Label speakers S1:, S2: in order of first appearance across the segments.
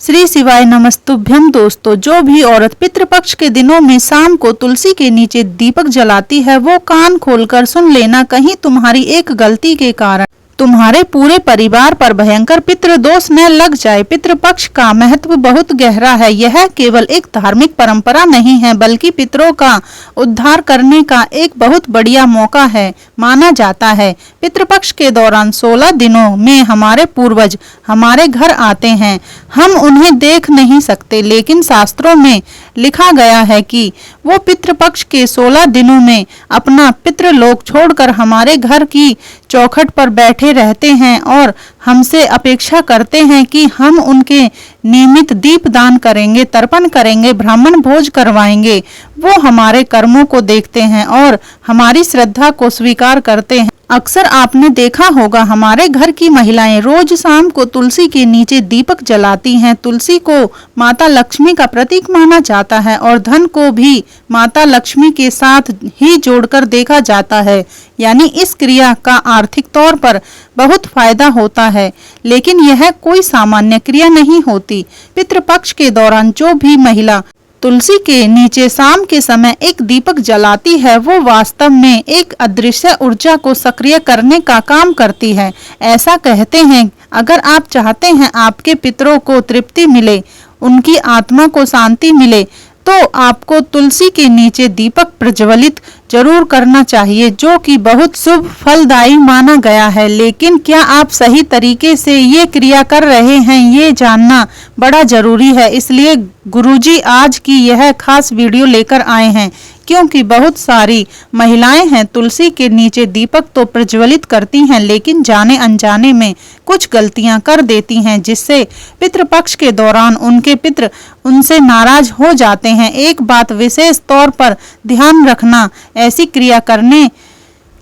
S1: श्री शिवाय नमस्तुभ्यम। दोस्तों, जो भी औरत पितृपक्ष के दिनों में शाम को तुलसी के नीचे दीपक जलाती है वो कान खोलकर सुन लेना, कहीं तुम्हारी एक गलती के कारण तुम्हारे पूरे परिवार पर भयंकर पितृदोष न लग जाए। पितृपक्ष का महत्व बहुत गहरा है। यह केवल एक धार्मिक परंपरा नहीं है बल्कि पितरों का उद्धार करने का एक बहुत बढ़िया मौका है माना जाता है। पितृपक्ष के दौरान 16 दिनों में हमारे पूर्वज हमारे घर आते हैं। हम उन्हें देख नहीं सकते, लेकिन शास्त्रों में लिखा गया है कि वो पितृपक्ष के 16 दिनों में अपना पितृलोक छोड़कर हमारे घर की चौखट पर बैठे रहते हैं और हमसे अपेक्षा करते हैं कि हम उनके नियमित दीप दान करेंगे, तर्पण करेंगे, ब्राह्मण भोज करवाएंगे। वो हमारे कर्मों को देखते हैं और हमारी श्रद्धा को स्वीकार करते हैं। अक्सर आपने देखा होगा हमारे घर की महिलाएं रोज शाम को तुलसी के नीचे दीपक जलाती हैं। तुलसी को माता लक्ष्मी का प्रतीक माना जाता है और धन को भी माता लक्ष्मी के साथ ही जोड़कर देखा जाता है, यानी इस क्रिया का आर्थिक तौर पर बहुत फायदा होता है। लेकिन यह कोई सामान्य क्रिया नहीं होती। पितृपक्ष के दौरान जो भी महिला तुलसी के नीचे शाम के समय एक दीपक जलाती है वो वास्तव में एक अदृश्य ऊर्जा को सक्रिय करने का काम करती है। ऐसा कहते हैं, अगर आप चाहते हैं आपके पितरों को तृप्ति मिले, उनकी आत्मा को शांति मिले, तो आपको तुलसी के नीचे दीपक प्रज्वलित जरूर करना चाहिए, जो कि बहुत शुभ फलदायी माना गया है। लेकिन क्या आप सही तरीके से ये क्रिया कर रहे हैं, ये जानना बड़ा जरूरी है। इसलिए गुरुजी आज की यह खास वीडियो लेकर आए हैं, क्योंकि बहुत सारी महिलाएं हैं तुलसी के नीचे दीपक तो प्रज्वलित करती हैं, लेकिन जाने अनजाने में कुछ गलतियां कर देती हैं, जिससे पितृपक्ष के दौरान उनके पितृ उनसे नाराज हो जाते हैं। एक बात विशेष तौर पर ध्यान रखना, ऐसी क्रिया करने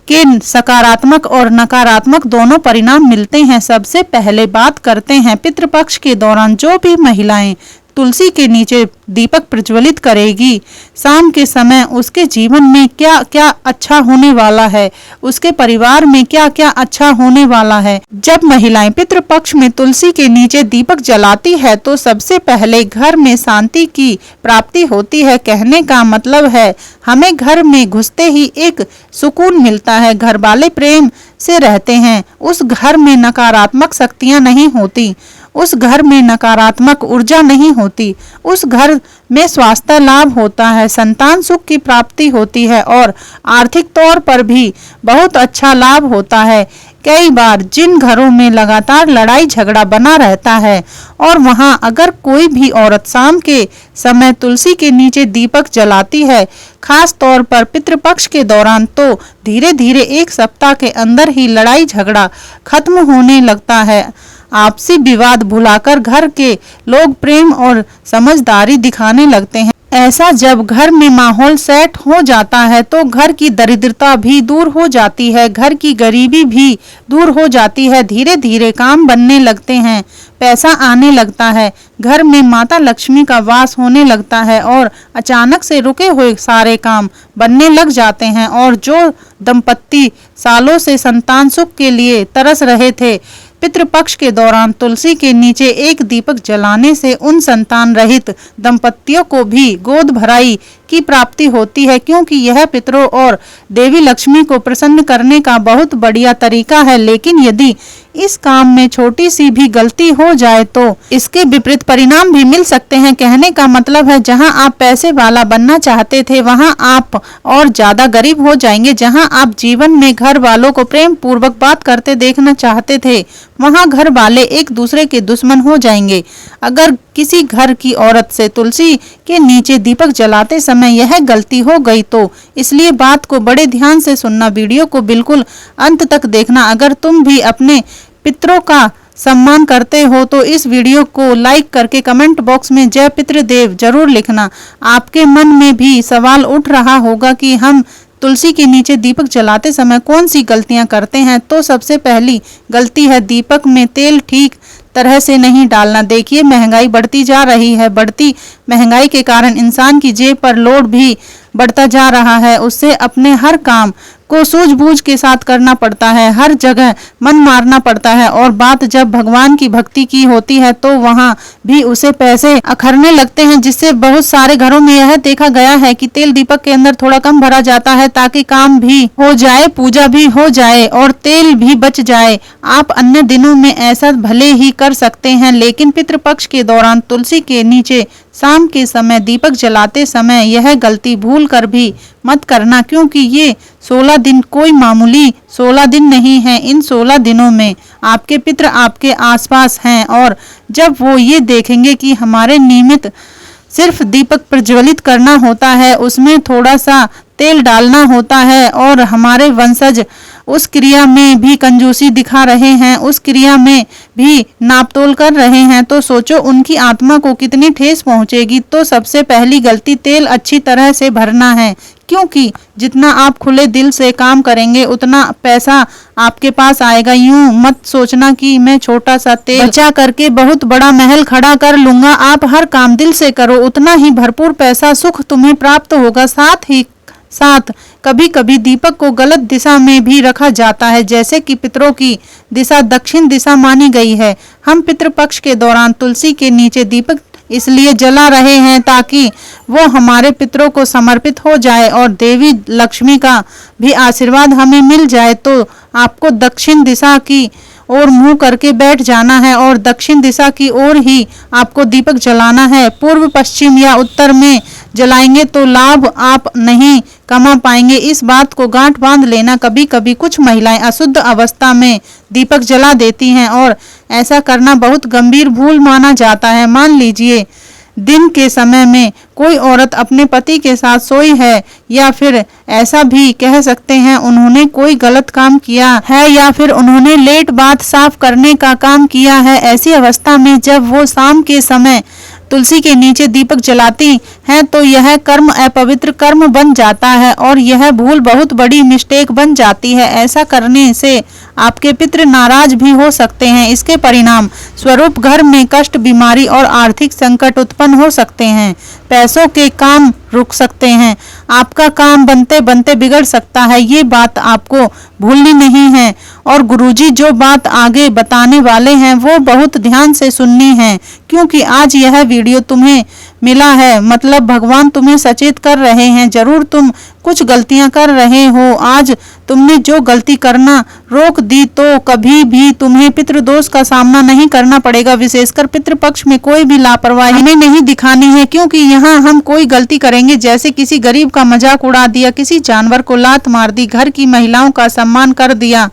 S1: के सकारात्मक और नकारात्मक दोनों परिणाम मिलते हैं। सबसे पहले बात करते हैं पितृपक्ष के दौरान जो भी महिलाएं तुलसी के नीचे दीपक प्रज्वलित करेगी, शाम के समय उसके जीवन में क्या क्या अच्छा होने वाला है, उसके परिवार में क्या क्या अच्छा होने वाला है। जब महिलाएं पितृपक्ष में तुलसी के नीचे दीपक जलाती है तो सबसे पहले घर में शांति की प्राप्ति होती है। कहने का मतलब है हमें घर में घुसते ही एक सुकून मिलता है। घर वाले प्रेम से रहते हैं। उस घर में नकारात्मक शक्तियां नहीं होती, उस घर में नकारात्मक ऊर्जा नहीं होती। उस घर में स्वास्थ्य लाभ होता है, संतान सुख की प्राप्ति होती है और आर्थिक तौर पर भी बहुत अच्छा लाभ होता है। कई बार जिन घरों में लगातार लड़ाई झगड़ा बना रहता है और वहां अगर कोई भी औरत शाम के समय तुलसी के नीचे दीपक जलाती है, खास तौर पर पितृपक्ष के दौरान, तो धीरे धीरे एक सप्ताह के अंदर ही लड़ाई झगड़ा खत्म होने लगता है। आपसी विवाद भुलाकर घर के लोग प्रेम और समझदारी दिखाने लगते हैं। ऐसा जब घर में माहौल सेट हो जाता है तो घर की दरिद्रता भी दूर हो जाती है, घर की गरीबी भी दूर हो जाती है। धीरे धीरे काम बनने लगते हैं, पैसा आने लगता है, घर में माता लक्ष्मी का वास होने लगता है और अचानक से रुके हुए सारे काम बनने लग जाते हैं। और जो दंपत्ति सालों से संतान सुख के लिए तरस रहे थे, पितृपक्ष के दौरान तुलसी के नीचे एक दीपक जलाने से उन संतान रहित दंपतियों को भी गोद भराई की प्राप्ति होती है, क्योंकि यह पितरों और देवी लक्ष्मी को प्रसन्न करने का बहुत बढ़िया तरीका है। लेकिन यदि इस काम में छोटी सी भी गलती हो जाए तो इसके विपरीत परिणाम भी मिल सकते हैं। कहने का मतलब है जहां आप पैसे वाला बनना चाहते थे वहां आप और ज्यादा गरीब हो जाएंगे। जहां आप जीवन में घर वालों को प्रेम पूर्वक बात करते देखना चाहते थे वहां घर वाले एक दूसरे के दुश्मन हो जाएंगे। अगर किसी घर की औरत से तुलसी के नीचे दीपक जलाते समय यह गलती हो गई तो इसलिए बात को बड़े ध्यान से सुनना, वीडियो को बिल्कुल अंत तक देखना। अगर तुम भी अपने पितरों का सम्मान करते हो तो इस वीडियो को लाइक करके कमेंट बॉक्स में जय पितृदेव जरूर लिखना। आपके मन में भी सवाल उठ रहा होगा कि हम तुलसी के नीचे दीपक जलाते समय कौन सी गलतियां करते हैं। तो सबसे पहली गलती है दीपक में तेल ठीक तरह से नहीं डालना। देखिए महंगाई बढ़ती जा रही है, बढ़ती महंगाई के कारण इंसान की जेब पर लोड भी बढ़ता जा रहा है। उससे अपने हर काम को सूझबूझ के साथ करना पड़ता है, हर जगह मन मारना पड़ता है। और बात जब भगवान की भक्ति की होती है तो वहाँ भी उसे पैसे अखरने लगते हैं, जिससे बहुत सारे घरों में यह देखा गया है कि तेल दीपक के अंदर थोड़ा कम भरा जाता है ताकि काम भी हो जाए, पूजा भी हो जाए और तेल भी बच जाए। आप अन्य दिनों में ऐसा भले ही कर सकते हैं, लेकिन पितृपक्ष के दौरान तुलसी के नीचे शाम के समय दीपक जलाते समय यह गलती भूल कर भी मत करना, क्योंकि ये 16 दिन कोई मामूली 16 दिन नहीं है। इन 16 दिनों में आपके पितृ आपके आसपास हैं और जब वो ये देखेंगे कि हमारे निमित्त सिर्फ दीपक प्रज्वलित करना होता है, उसमें थोड़ा सा तेल डालना होता है और हमारे वंशज उस क्रिया में भी कंजूसी दिखा रहे हैं, उस क्रिया में भी नापतोल कर रहे हैं, तो सोचो उनकी आत्मा को कितनी ठेस पहुंचेगी। तो सबसे पहली गलती तेल अच्छी तरह से भरना है, क्योंकि जितना आप खुले दिल से काम करेंगे उतना पैसा आपके पास आएगा। यूं मत सोचना कि मैं छोटा सा तेल बचा करके बहुत बड़ा महल खड़ा कर लूंगा। आप हर काम दिल से करो, उतना ही भरपूर पैसा सुख तुम्हें प्राप्त होगा। साथ ही साथ कभी कभी दीपक को गलत दिशा में भी रखा जाता है, जैसे कि पितरों की दिशा दक्षिण दिशा मानी गई है। हम पितृपक्ष के दौरान तुलसी के नीचे दीपक इसलिए जला रहे हैं ताकि वो हमारे पितरों को समर्पित हो जाए और देवी लक्ष्मी का भी आशीर्वाद हमें मिल जाए। तो आपको दक्षिण दिशा की और मुंह करके बैठ जाना है और दक्षिण दिशा की ओर ही आपको दीपक जलाना है। पूर्व पश्चिम या उत्तर में जलाएंगे तो लाभ आप नहीं कमा पाएंगे, इस बात को गांठ बांध लेना। कभी कभी कुछ महिलाएं अशुद्ध अवस्था में दीपक जला देती हैं और ऐसा करना बहुत गंभीर भूल माना जाता है। मान लीजिए दिन के समय में कोई औरत अपने पति के साथ सोई है, या फिर ऐसा भी कह सकते हैं उन्होंने कोई गलत काम किया है, या फिर उन्होंने लेट बाथ साफ करने का काम किया है। ऐसी अवस्था में जब वो शाम के समय तुलसी के नीचे दीपक जलाती हैं तो यह कर्म अपवित्र कर्म बन जाता है और यह भूल बहुत बड़ी मिस्टेक बन जाती है। ऐसा करने से आपके पितृ नाराज भी हो सकते हैं। इसके परिणाम स्वरूप घर में कष्ट, बीमारी और आर्थिक संकट उत्पन्न हो सकते हैं। पैसों के काम रुक सकते हैं, आपका काम बनते बनते बिगड़ सकता है। ये बात आपको भूलनी नहीं है और गुरुजी जो बात आगे बताने वाले हैं वो बहुत ध्यान से सुननी है, क्योंकि आज यह वीडियो तुम्हें मिला है मतलब भगवान तुम्हें सचेत कर रहे हैं। जरूर तुम कुछ गलतियां कर रहे हो, आज तुमने जो गलती करना रोक दी तो कभी भी तुम्हें पितृदोष का सामना नहीं करना पड़ेगा। विशेषकर पितृपक्ष में कोई भी लापरवाही हमें नहीं दिखानी है, क्योंकि यहाँ हम कोई गलती करेंगे जैसे किसी गरीब का मजाक उड़ा दिया, किसी जानवर को लात मार दी, घर की महिलाओं का सम्मान कर दिया,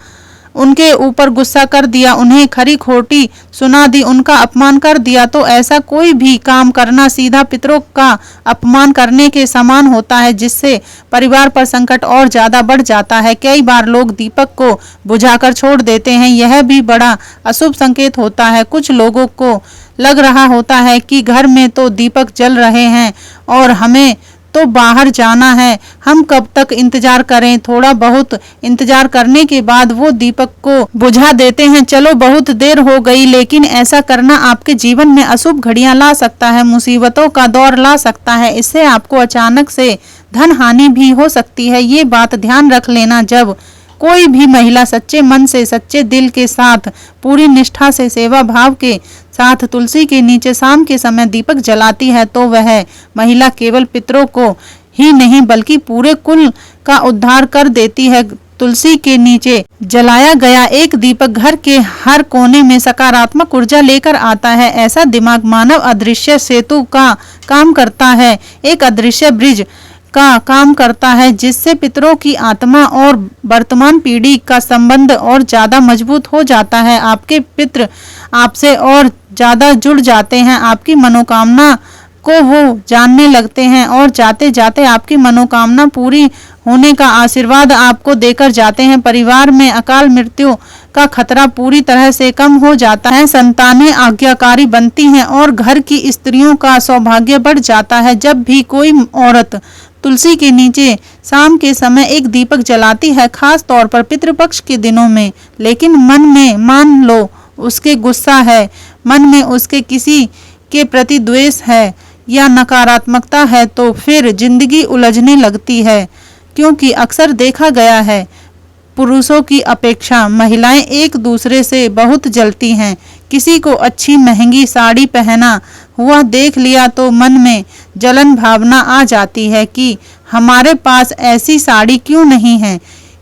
S1: उनके ऊपर गुस्सा कर दिया, उन्हें खरी खोटी सुना दी, उनका अपमान कर दिया, तो ऐसा कोई भी काम करना सीधा पितरों का अपमान करने के समान होता है, जिससे परिवार पर संकट और ज्यादा बढ़ जाता है। कई बार लोग दीपक को बुझाकर छोड़ देते हैं, यह भी बड़ा अशुभ संकेत होता है। कुछ लोगों को लग रहा होता है कि घर में तो दीपक जल रहे हैं और हमें तो बाहर जाना है, हम कब तक इंतजार करें। थोड़ा बहुत इंतजार करने के बाद वो दीपक को बुझा देते हैं। चलो बहुत देर हो गई, लेकिन ऐसा करना आपके जीवन में अशुभ घड़ियां ला सकता है, मुसीबतों का दौर ला सकता है। इससे आपको अचानक से धन हानि भी हो सकती है। ये बात ध्यान रख लेना, जब कोई भी महिला सच्चे मन से, सच्चे दिल के साथ, पूरी निष्ठा से, सेवा भाव के साथ तुलसी के नीचे शाम के समय दीपक जलाती है तो वह महिला केवल पितरों को ही नहीं बल्कि पूरे कुल का उद्धार कर देती है। तुलसी के नीचे जलाया गया एक दीपक घर के हर कोने में सकारात्मक ऊर्जा लेकर आता है। ऐसा दिमाग मानव अदृश्य सेतु का काम करता है, एक अदृश्य ब्रिज का काम करता है, जिससे पितरों की आत्मा और वर्तमान पीढ़ी का संबंध और ज्यादा मजबूत हो जाता है। आपके पितृ आपसे और ज्यादा जुड़ जाते हैं, आपकी मनोकामना को वो जानने लगते हैं और जाते जाते आपकी मनोकामना पूरी होने का आशीर्वाद आपको देकर जाते हैं। परिवार में अकाल मृत्यु का खतरा पूरी तरह से कम हो जाता है, संतानें आज्ञाकारी बनती हैं और घर की स्त्रियों का सौभाग्य बढ़ जाता है। जब भी कोई औरत तुलसी के नीचे शाम के समय एक दीपक जलाती है, खास तौर पर पितृपक्ष के दिनों में, लेकिन मन में मान लो उसके गुस्सा है, मन में उसके किसी के प्रति द्वेष है या नकारात्मकता है तो फिर जिंदगी उलझने लगती है, क्योंकि अक्सर देखा गया है पुरुषों की अपेक्षा महिलाएं एक दूसरे से बहुत जलती हैं। किसी को अच्छी महंगी साड़ी पहना हुआ देख लिया तो मन में जलन भावना आ जाती है कि हमारे पास ऐसी साड़ी क्यों नहीं है।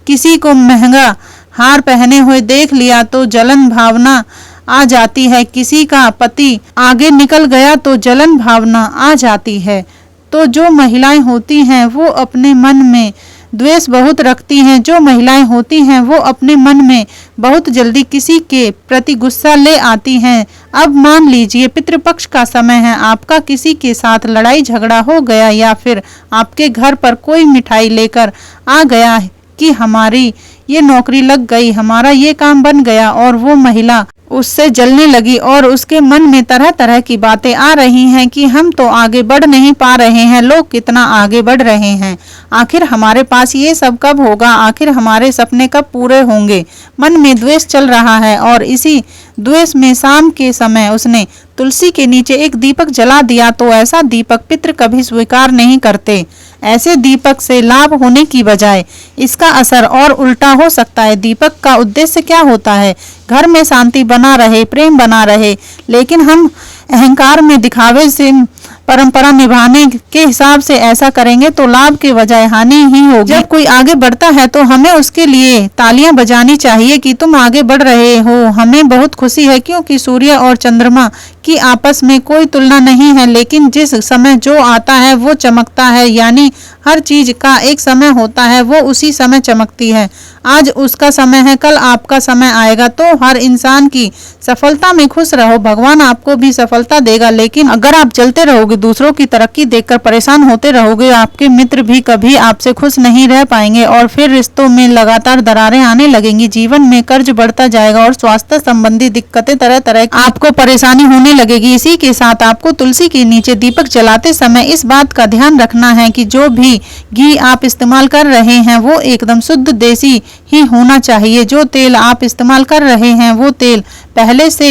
S1: किसी को महंगा हार पहने हुए देख लिया तो जलन भावना आ जाती है। किसी का पति आगे निकल गया तो जलन भावना आ जाती है। तो जो महिलाएं होती हैं वो अपने मन में द्वेष बहुत रखती हैं। जो महिलाएं होती हैं वो अपने मन में बहुत जल्दी किसी के प्रति गुस्सा ले आती हैं। अब मान लीजिए पितृपक्ष का समय है, आपका किसी के साथ लड़ाई झगड़ा हो गया या फिर आपके घर पर कोई मिठाई लेकर आ गया कि हमारी ये नौकरी लग गई, हमारा ये काम बन गया, और वो महिला उससे जलने लगी और उसके मन में तरह तरह की बातें आ रही हैं कि हम तो आगे बढ़ नहीं पा रहे हैं, लोग कितना आगे बढ़ रहे हैं, आखिर हमारे पास ये सब कब होगा, आखिर हमारे सपने कब पूरे होंगे। मन में द्वेष चल रहा है और इसी द्वेष में शाम के समय उसने तुलसी के नीचे एक दीपक जला दिया तो ऐसा दीपक पितृ कभी स्वीकार नहीं करते। ऐसे दीपक से लाभ होने की बजाय इसका असर और उल्टा हो सकता है। दीपक का उद्देश्य क्या होता है? घर में शांति बना रहे, प्रेम बना रहे, लेकिन हम अहंकार में दिखावे से परंपरा निभाने के हिसाब से ऐसा करेंगे तो लाभ के बजाय हानि ही होगी। जब कोई आगे बढ़ता है तो हमें उसके लिए तालियां बजानी चाहिए कि तुम आगे बढ़ रहे हो, हमें बहुत खुशी है, क्योंकि सूर्य और चंद्रमा की आपस में कोई तुलना नहीं है, लेकिन जिस समय जो आता है वो चमकता है, यानी हर चीज का एक समय होता है, वो उसी समय चमकती है। आज उसका समय है, कल आपका समय आएगा। तो हर इंसान की सफलता में खुश रहो, भगवान आपको भी सफलता देगा। लेकिन अगर आप चलते रहोगे, दूसरों की तरक्की देखकर परेशान होते रहोगे, आपके मित्र भी कभी आपसे खुश नहीं रह पाएंगे और फिर रिश्तों में लगातार दरारें आने लगेंगी, जीवन में कर्ज बढ़ता जाएगा और स्वास्थ्य संबंधी दिक्कतें तरह तरह की आपको परेशानी होने लगेगी। इसी के साथ आपको तुलसी के नीचे दीपक जलाते समय इस बात का ध्यान रखना है कि जो भी घी आप इस्तेमाल कर रहे हैं वो एकदम शुद्ध देसी ही होना चाहिए। जो तेल आप इस्तेमाल कर रहे हैं वो तेल पहले से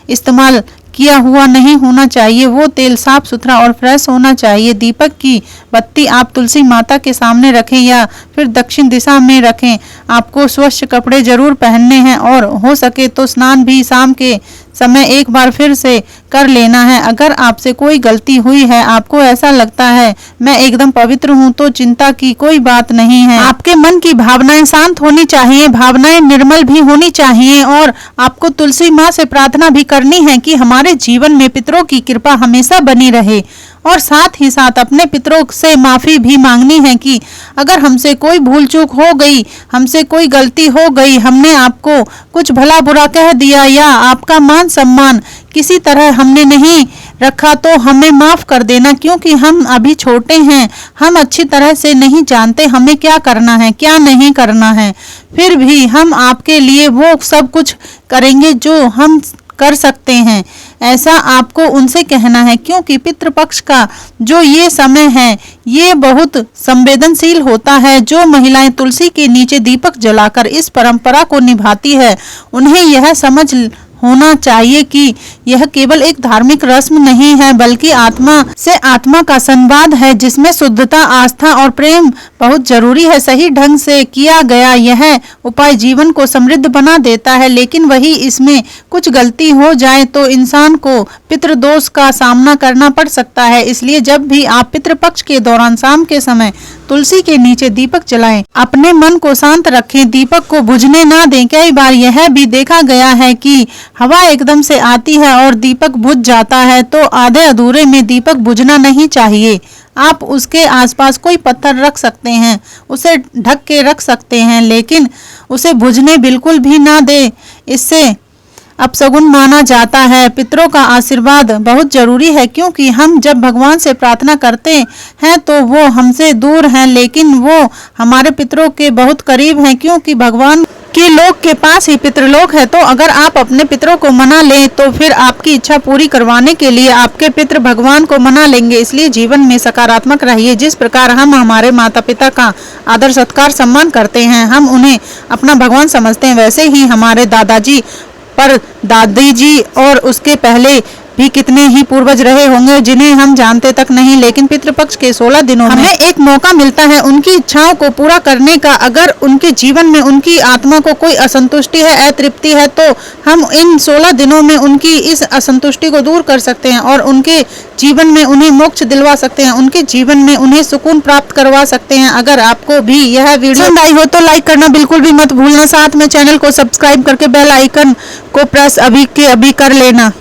S1: इस्तेमाल किया हुआ नहीं होना चाहिए, वो तेल साफ सुथरा और फ्रेश होना चाहिए। दीपक की बत्ती आप तुलसी माता के सामने रखें या फिर दक्षिण दिशा में रखें। आपको स्वच्छ कपड़े जरूर पहनने हैं और हो सके तो स्नान भी शाम के समय एक बार फिर से कर लेना है। अगर आपसे कोई गलती हुई है, आपको ऐसा लगता है मैं एकदम पवित्र हूँ, तो चिंता की कोई बात नहीं है। आपके मन की भावनाएं शांत होनी चाहिए, भावनाएं निर्मल भी होनी चाहिए और आपको तुलसी माँ से प्रार्थना भी करनी है कि हमारे जीवन में पितरों की कृपा हमेशा बनी रहे, और साथ ही साथ अपने पितरों से माफी भी मांगनी है कि अगर हमसे कोई भूल चूक हो गई, हमसे कोई गलती हो गई, हमने आपको कुछ भला बुरा कह दिया या आपका मान सम्मान किसी तरह हमने नहीं रखा तो हमें माफ कर देना, क्योंकि हम अभी छोटे हैं, हम अच्छी तरह से नहीं जानते हमें क्या करना है क्या नहीं करना है। फिर भी हम आपके लिए वो सब कुछ करेंगे जो हम कर सकते हैं, ऐसा आपको उनसे कहना है, क्योंकि पितृपक्ष का जो ये समय है ये बहुत संवेदनशील होता है। जो महिलाएं तुलसी के नीचे दीपक जलाकर इस परंपरा को निभाती है उन्हें यह समझ होना चाहिए कि यह केवल एक धार्मिक रस्म नहीं है, बल्कि आत्मा से आत्मा का संवाद है, जिसमें शुद्धता, आस्था और प्रेम बहुत जरूरी है। सही ढंग से किया गया यह उपाय जीवन को समृद्ध बना देता है, लेकिन वही इसमें कुछ गलती हो जाए तो इंसान को पितृदोष का सामना करना पड़ सकता है। इसलिए जब भी आप पितृपक्ष के दौरान शाम के समय तुलसी के नीचे दीपक जलाएं, अपने मन को शांत रखें, दीपक को बुझने ना दें। कई बार यह भी देखा गया है कि हवा एकदम से आती है और दीपक बुझ जाता है, तो आधे अधूरे में दीपक बुझना नहीं चाहिए। आप उसके आसपास कोई पत्थर रख सकते हैं, उसे ढक के रख सकते हैं, लेकिन उसे बुझने बिल्कुल भी ना दे, इससे अपशगुन माना जाता है। पितरों का आशीर्वाद बहुत जरूरी है, क्योंकि हम जब भगवान से प्रार्थना करते हैं तो वो हमसे दूर हैं, लेकिन वो हमारे पितरों के बहुत करीब हैं, क्योंकि भगवान के लोक के पास ही पितृलोक है। तो अगर आप अपने पितरों को मना लें तो फिर आपकी इच्छा पूरी करवाने के लिए आपके पितृ भगवान को मना लेंगे। इसलिए जीवन में सकारात्मक रहिए। जिस प्रकार हम हमारे माता पिता का आदर सत्कार सम्मान करते हैं, हम उन्हें अपना भगवान समझते हैं, वैसे ही हमारे दादाजी पर दादी जी और उसके पहले भी कितने ही पूर्वज रहे होंगे जिन्हें हम जानते तक नहीं, लेकिन पितृपक्ष के 16 दिनों में हमें एक मौका मिलता है उनकी इच्छाओं को पूरा करने का। अगर उनके जीवन में उनकी आत्मा को कोई असंतुष्टि है, अतृप्ति है, तो हम इन 16 दिनों में उनकी इस असंतुष्टि को दूर कर सकते हैं और उनके जीवन में उन्हें मोक्ष दिलवा सकते हैं, उनके जीवन में उन्हें सुकून प्राप्त करवा सकते हैं। अगर आपको भी यह वीडियो पसंद आई हो तो लाइक करना बिल्कुल भी मत भूलना, साथ में चैनल को सब्सक्राइब करके बेल आइकन को प्रेस अभी के अभी कर लेना।